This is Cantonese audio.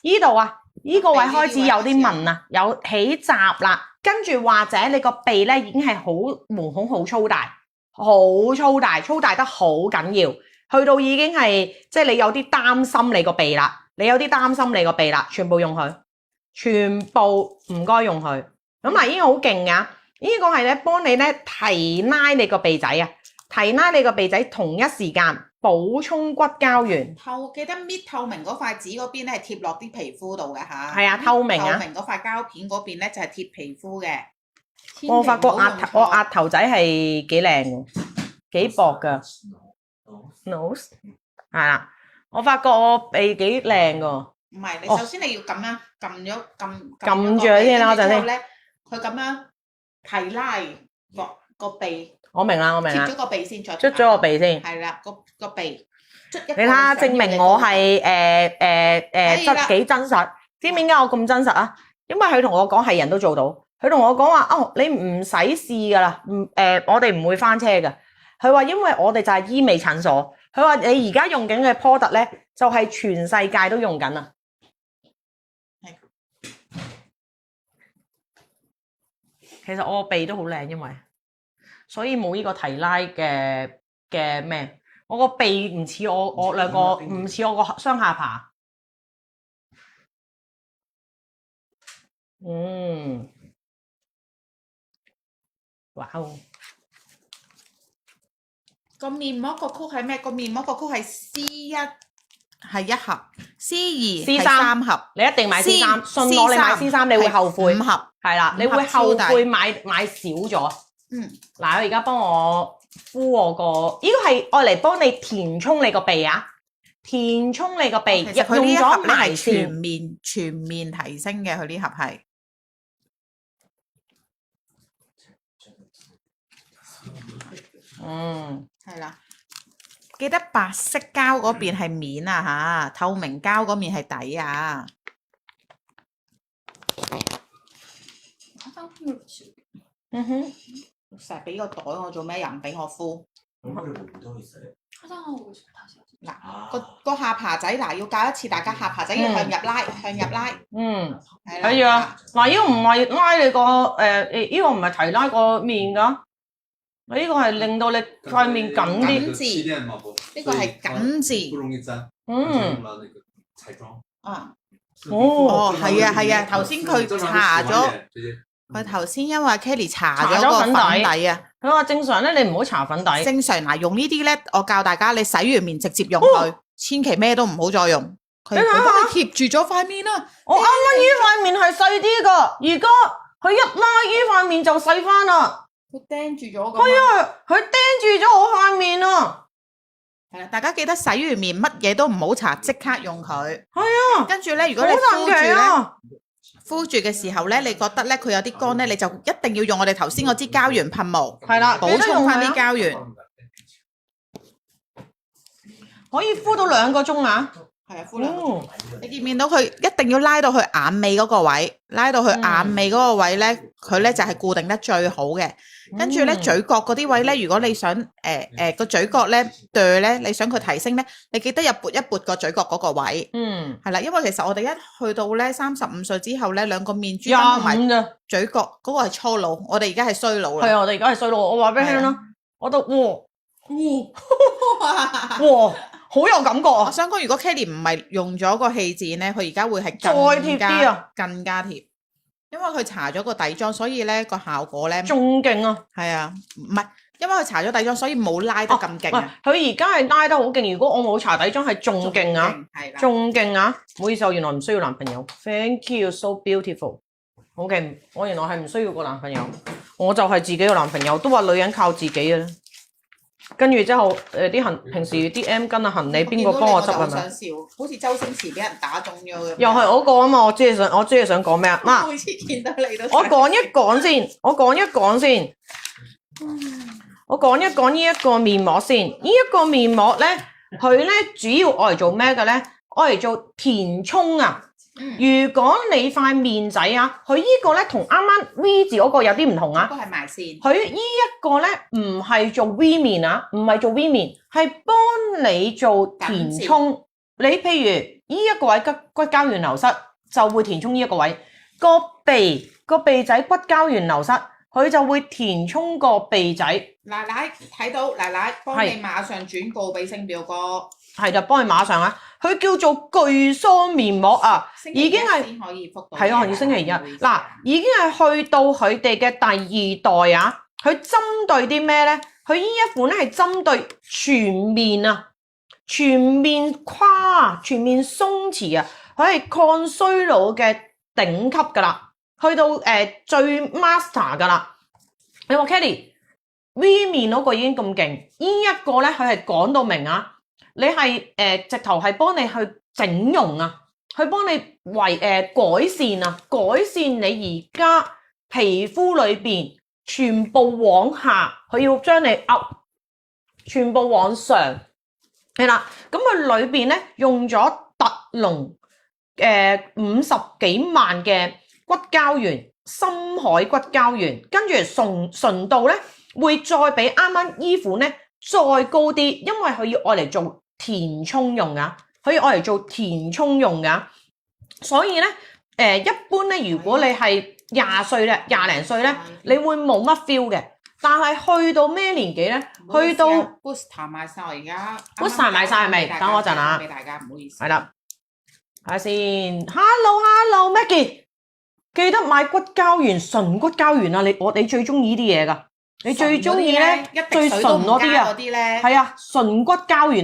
依度啊，依個位開始有啲紋啊，有起閘啦，跟住或者你個鼻咧已經係好毛孔好粗大，粗大得好緊要，去到已經係即係你有啲擔心你個鼻啦，全部用佢，全部唔該用佢。咁嗱，呢個好勁噶，呢個係咧幫你咧提拉你個鼻仔啊，提拉你個鼻仔同一時間補充骨膠原。記得搣透明嗰塊紙嗰邊咧係貼落啲皮膚度嘅嚇。係啊，透明嗰塊膠片嗰邊咧就係貼皮膚嘅。我發覺我額頭仔係幾靚嘅，幾薄㗎。nose 係啦，我發覺我鼻幾靚㗎。唔係，你首先你要咁樣撳住佢先啦，嗰陣先。佢咁樣提拉個鼻。我明啦，貼咗個鼻先，再捽咗個鼻先。係啦，個鼻捽一個。你睇下，證明我係幾真實。知唔知點解我咁真實啊？因為佢同我講係人都做到。佢同我講話你唔使試㗎啦，我哋唔會翻車㗎。佢話因為我哋就係醫美診所。佢話你而家用緊嘅 product 咧，就係全世界都用緊啊。其實我個鼻都好靚，因為所以冇呢個提拉嘅咩，我個鼻唔似我兩個，唔似我個雙下巴。哇！個面膜個曲係咩？個面膜個曲係 C1係一盒，C2係三盒。你一定買 C3，信我，你買 C3你會後悔。5盒係啦，你會後悔買少咗。嗱，我而家幫我敷我個，呢個係愛嚟幫你填充你個鼻啊，填充你個鼻。其實佢呢一盒咧係係全面提升嘅，佢呢盒係。係啦，記得白色膠嗰邊係面啊嚇，透明膠嗰面係底啊。成日俾個袋我做咩？又唔俾我敷。嗱，個下巴仔嗱，要教一次大家下巴仔要向入拉，向入拉。係啊。嗱，呢個唔係拉你個呢個唔係提拉個面㗎，呢個係令到你塊面緊啲。呢個係緊字。係啊，頭先佢搽咗。佢頭先因為 Kelly 搽咗個粉底啊，佢話正常咧，你唔好搽粉底。正常嗱，用呢啲咧，我教大家，你洗完面直接用佢，千祈咩都唔好再用。佢幫你貼住咗塊面啦。我啱啱呢塊面係細啲噶，而家佢一拉呢塊面就細翻啦。佢釘住咗。係啊，佢釘住咗我塊面啊。係啦，大家記得洗完面乜嘢都唔好搽，即刻用佢。係啊。跟住咧，如果你敷住嘅時候咧，你覺得咧佢有啲乾咧，你就一定要用我哋頭先嗰支膠原噴霧，係啦，補充翻啲膠原，可以敷到2個鐘啊！係啊，敷2個鐘。你見唔見到佢一定要拉到去眼尾嗰個位，拉到去眼尾嗰個位咧，佢咧就係固定得最好嘅。跟住咧嘴角嗰啲位咧，如果你想個嘴角咧對咧，你想佢提升咧，你記得又撥一撥個嘴角嗰個位。係啦，因為其實我哋一去到咧35歲之後咧，兩個面珠同埋嘴角嗰個係初老，我哋而家係衰老啦。係啊，我哋而家係衰老。我話俾你聽啦，我都哇，好有感覺啊！我想講，如果 Kelly 唔係用咗個氣墊咧，佢而家會係再貼啲啊，更加貼。因為佢搽咗個底妝，所以咧個效果咧仲勁啊！係啊，唔係因為佢搽咗底妝，所以冇拉得咁勁啊。佢而家係拉得好勁，如果我冇搽底妝係仲勁啊，仲勁啊！唔好意思，我原來唔需要男朋友。Thank you, so beautiful。好勁，我原來係唔需要個男朋友，我就係自己個男朋友。都話女人靠自己嘅。跟住之後，啲平時啲 M 巾啊行李邊個幫我執係咪？想笑，好似周星馳俾人打中咗咁。又係嗰個啊嘛！我知你想講咩啊？嗱，每次見到你都。我講一講先。我講一講呢一個面膜先。呢一個面膜咧，佢咧主要愛嚟做咩嘅咧？愛嚟做填充啊！如果你塊面仔啊，佢呢個咧同啱啱 V 字嗰個有啲唔同啊。嗰個係埋線。佢呢一個咧唔係做 V 面啊，唔係做 V 面，係幫你做填充。你譬如呢一個位骨膠原流失就會填充呢一個位，個鼻仔骨膠原流失，佢就會填充個鼻仔。奶奶睇到，奶奶幫你馬上轉告俾星表哥。係就幫你馬上啊！佢叫做巨梳面膜啊，已經係先可以覆到。係啊，要星期一嗱，已經係去到佢哋嘅第2代啊。佢針對啲咩咧？佢呢一款咧係針對全面啊、全面垮、全面鬆弛啊，佢係抗衰老嘅頂級噶啦，去到最 master 噶啦。你話 Kelly V 面嗰個已經咁勁，呢一個咧佢係講到明啊！你係直頭係幫你去整容啊，去幫你改善啊，改善你而家皮膚裏邊全部往下，佢要將你 up， 全部往上，係啦。咁佢裏邊咧用咗特濃50幾萬嘅骨膠原，深海骨膠原，跟住純度咧會再比啱啱依款咧再高啲，因為佢要愛嚟做填充用噶，可以愛嚟做填充用噶，所以咧一般咧，如果你係20歲咧、20零歲咧，你會冇乜 feel 嘅。但係去到咩年紀咧？去到 booster 賣晒，我而家 booster 賣晒係咪？等我陣啊！俾大家，唔好意思。係啦，睇下先。Hello Maggie， 記得買骨膠原、純骨膠原啊！你最中意呢啲嘢㗎，你最中意咧最純嗰啲啊，係啊，純骨膠原。